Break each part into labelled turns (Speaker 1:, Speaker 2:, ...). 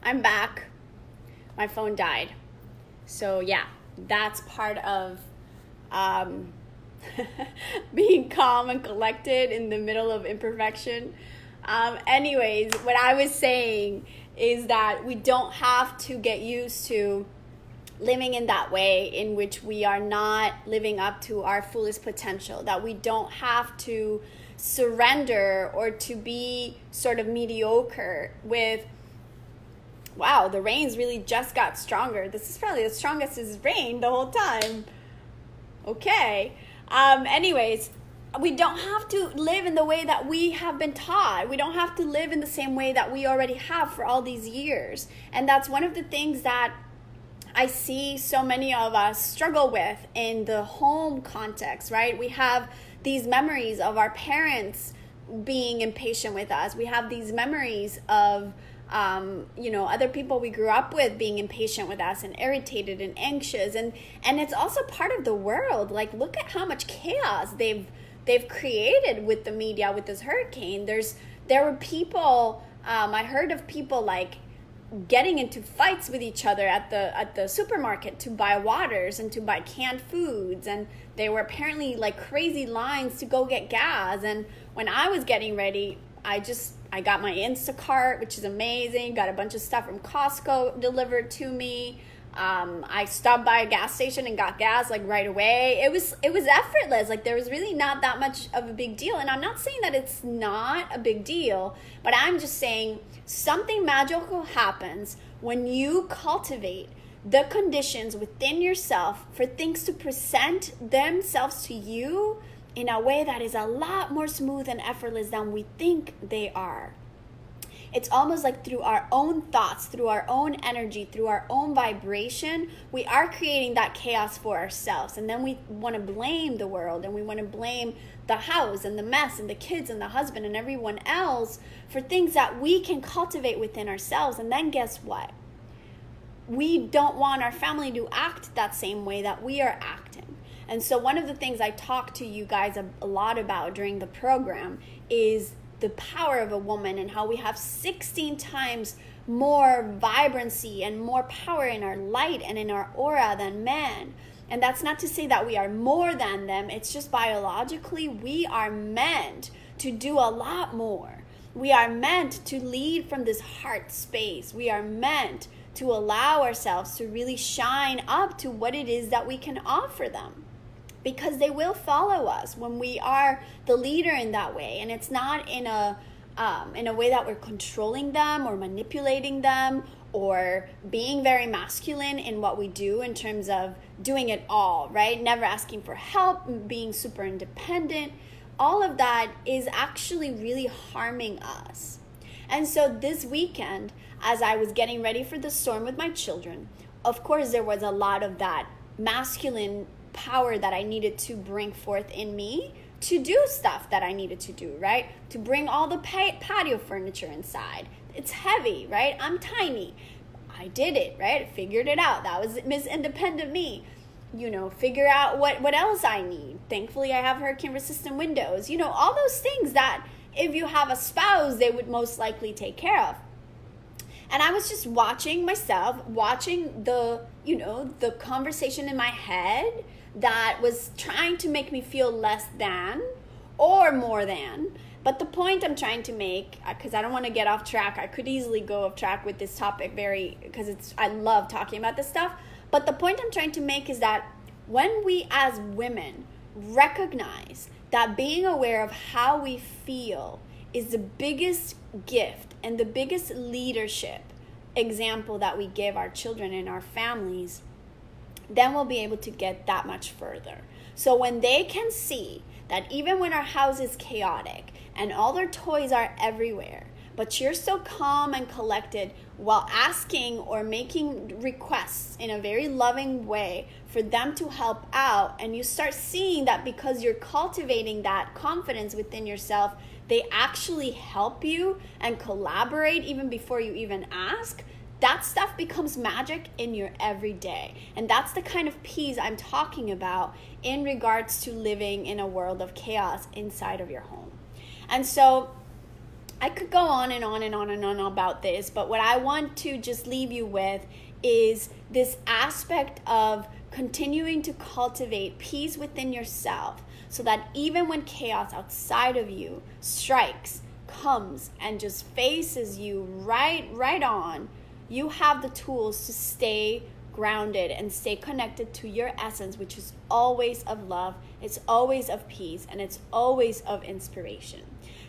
Speaker 1: I'm back. My phone died. So yeah, that's part of being calm and collected in the middle of imperfection. Anyways, what I was saying is that we don't have to get used to living in that way in which we are not living up to our fullest potential, that we don't have to surrender or to be sort of mediocre with, wow, the rains really just got stronger. This is probably the strongest it's rained the whole time. Okay. Anyways, we don't have to live in the way that we have been taught. We don't have to live in the same way that we already have for all these years. And that's one of the things that I see so many of us struggle with in the home context, right? We have these memories of our parents being impatient with us. We have these memories of other people we grew up with being impatient with us and irritated and anxious, and it's also part of the world. Like, look at how much chaos they've created with the media, with this hurricane. There were people, I heard of people like getting into fights with each other at the supermarket to buy waters and to buy canned foods, and they were apparently like crazy lines to go get gas. And when I was getting ready, I got my Instacart, which is amazing, got a bunch of stuff from Costco delivered to me. I stopped by a gas station and got gas like right away. It was effortless. Like, there was really not that much of a big deal. And I'm not saying that it's not a big deal, but I'm just saying something magical happens when you cultivate the conditions within yourself for things to present themselves to you in a way that is a lot more smooth and effortless than we think they are. It's almost like through our own thoughts, through our own energy, through our own vibration, we are creating that chaos for ourselves. And then we want to blame the world, and we want to blame the house and the mess and the kids and the husband and everyone else for things that we can cultivate within ourselves. And then guess what? We don't want our family to act that same way that we are acting. And so one of the things I talk to you guys a lot about during the program is the power of a woman, and how we have 16 times more vibrancy and more power in our light and in our aura than men. And that's not to say that we are more than them. It's just biologically we are meant to do a lot more. We are meant to lead from this heart space. We are meant to allow ourselves to really shine up to what it is that we can offer them, because they will follow us when we are the leader in that way. And it's not in a way that we're controlling them or manipulating them or being very masculine in what we do in terms of doing it all, right? Never asking for help, being super independent. All of that is actually really harming us. And so this weekend, as I was getting ready for the storm with my children, of course there was a lot of that masculine power that I needed to bring forth in me to do stuff that I needed to do, right? To bring all the patio furniture inside. It's heavy, right? I'm tiny. I did it, right? I figured it out. That was Miss Independent me. Figure out what else I need. Thankfully, I have hurricane resistant windows. All those things that if you have a spouse, they would most likely take care of. And I was just watching myself, watching the conversation in my head that was trying to make me feel less than or more than. But the point I'm trying to make, because I don't want to get off track, I could easily go off track with this topic because I love talking about this stuff. But the point I'm trying to make is that when we as women recognize that being aware of how we feel is the biggest gift and the biggest leadership example that we give our children and our families, then we'll be able to get that much further. So when they can see that even when our house is chaotic and all their toys are everywhere, but you're so calm and collected while asking or making requests in a very loving way for them to help out, and you start seeing that because you're cultivating that confidence within yourself, they actually help you and collaborate even before you even ask, that stuff becomes magic in your everyday. And that's the kind of peace I'm talking about in regards to living in a world of chaos inside of your home. And so I could go on and on and on and on about this, but what I want to just leave you with is this aspect of continuing to cultivate peace within yourself, so that even when chaos outside of you strikes, comes, and just faces you right on, you have the tools to stay grounded and stay connected to your essence, which is always of love, it's always of peace, and it's always of inspiration.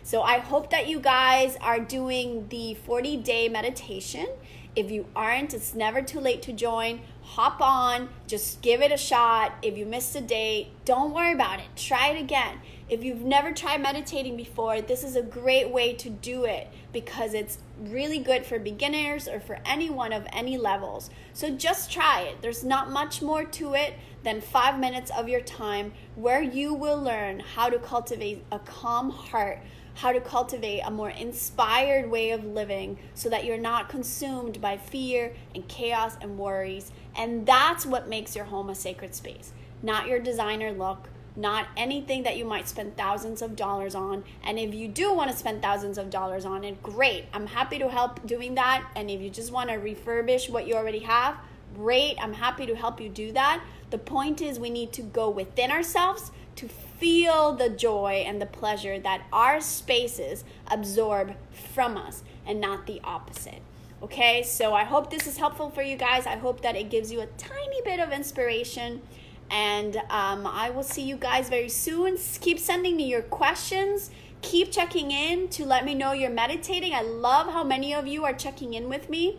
Speaker 1: So I hope that you guys are doing the 40-day meditation. If you aren't, it's never too late to join. Hop on, just give it a shot. If you missed a day, don't worry about it. Try it again. If you've never tried meditating before, this is a great way to do it because it's really good for beginners or for anyone of any levels. So just try it. There's not much more to it than 5 minutes of your time where you will learn how to cultivate a calm heart, how to cultivate a more inspired way of living so that you're not consumed by fear and chaos and worries. And that's what makes your home a sacred space, not your designer look, not anything that you might spend thousands of dollars on. And if you do want to spend thousands of dollars on it, great. I'm happy to help doing that. And if you just want to refurbish what you already have, great. I'm happy to help you do that. The point is we need to go within ourselves to feel the joy and the pleasure that our spaces absorb from us and not the opposite. Okay, so I hope this is helpful for you guys. I hope that it gives you a tiny bit of inspiration. And I will see you guys very soon. Keep sending me your questions. Keep checking in to let me know you're meditating. I love how many of you are checking in with me.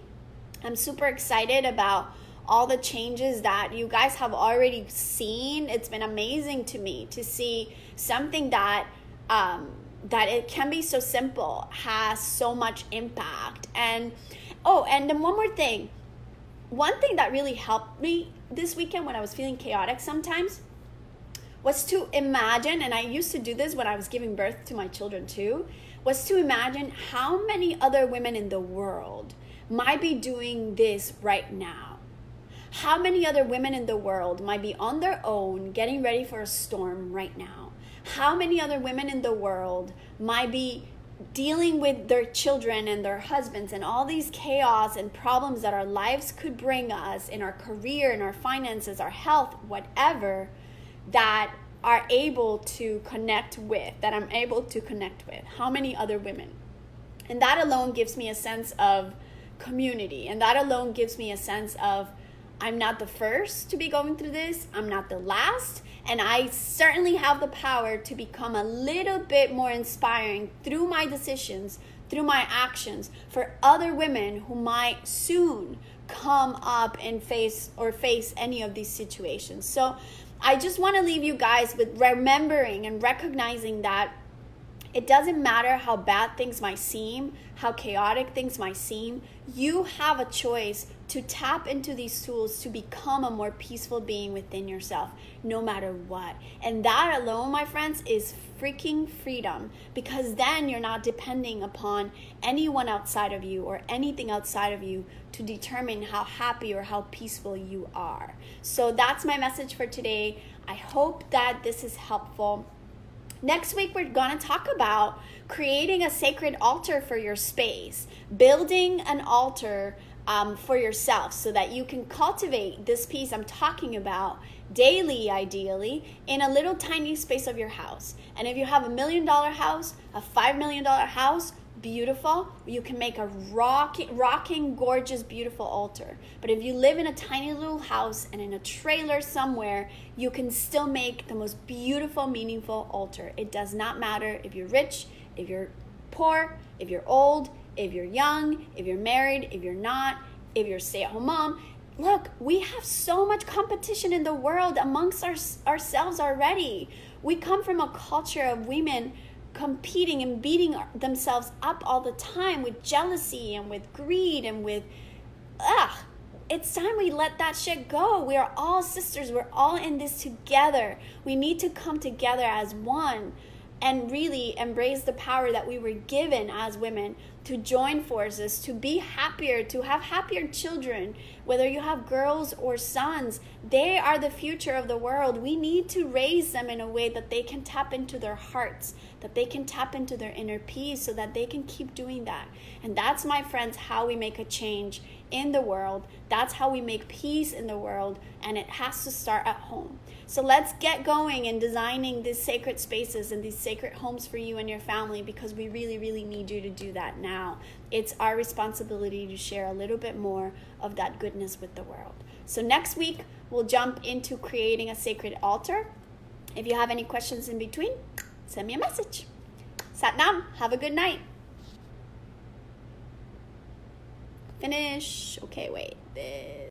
Speaker 1: I'm super excited about all the changes that you guys have already seen. It's been amazing to me to see something that that it can be so simple, has so much impact. And then one more thing. One thing that really helped me this weekend when I was feeling chaotic sometimes was to imagine, and I used to do this when I was giving birth to my children too, was to imagine how many other women in the world might be doing this right now. How many other women in the world might be on their own getting ready for a storm right now? How many other women in the world might be dealing with their children and their husbands and all these chaos and problems that our lives could bring us in our career, in our finances, our health, whatever, that are able to connect with, that I'm able to connect with? How many other women? And that alone gives me a sense of community. And that alone gives me a sense of I'm not the first to be going through this. I'm not the last. And I certainly have the power to become a little bit more inspiring through my decisions, through my actions for other women who might soon come up and face any of these situations. So I just want to leave you guys with remembering and recognizing that it doesn't matter how bad things might seem, how chaotic things might seem, you have a choice to tap into these tools to become a more peaceful being within yourself, no matter what. And that alone, my friends, is freaking freedom, because then you're not depending upon anyone outside of you or anything outside of you to determine how happy or how peaceful you are. So that's my message for today. I hope that this is helpful. Next week, we're going to talk about creating a sacred altar for your space, building an altar for yourself so that you can cultivate this piece I'm talking about daily, ideally, in a little tiny space of your house. And if you have $1 million house, a $5 million house, beautiful. You can make a rocking, gorgeous, beautiful altar. But if you live in a tiny little house and in a trailer somewhere, you can still make the most beautiful, meaningful altar. It does not matter if you're rich, if you're poor, if you're old, if you're young, if you're married, if you're not, if you're a stay-at-home mom. Look, we have so much competition in the world amongst ourselves already. We come from a culture of women competing and beating themselves up all the time with jealousy and with greed and with, it's time we let that shit go. We are all sisters. We're all in this together. We need to come together as one and really embrace the power that we were given as women to join forces, to be happier, to have happier children. Whether you have girls or sons, they are the future of the world. We need to raise them in a way that they can tap into their hearts, that they can tap into their inner peace, so that they can keep doing that. And that's, my friends, how we make a change in the world. That's how we make peace in the world, and it has to start at home. So let's get going in designing these sacred spaces and these sacred homes for you and your family, because we really, really need you to do that now. It's our responsibility to share a little bit more of that goodness with the world. So next week, we'll jump into creating a sacred altar. If you have any questions in between, send me a message. Satnam, have a good night. Finish. Okay, wait.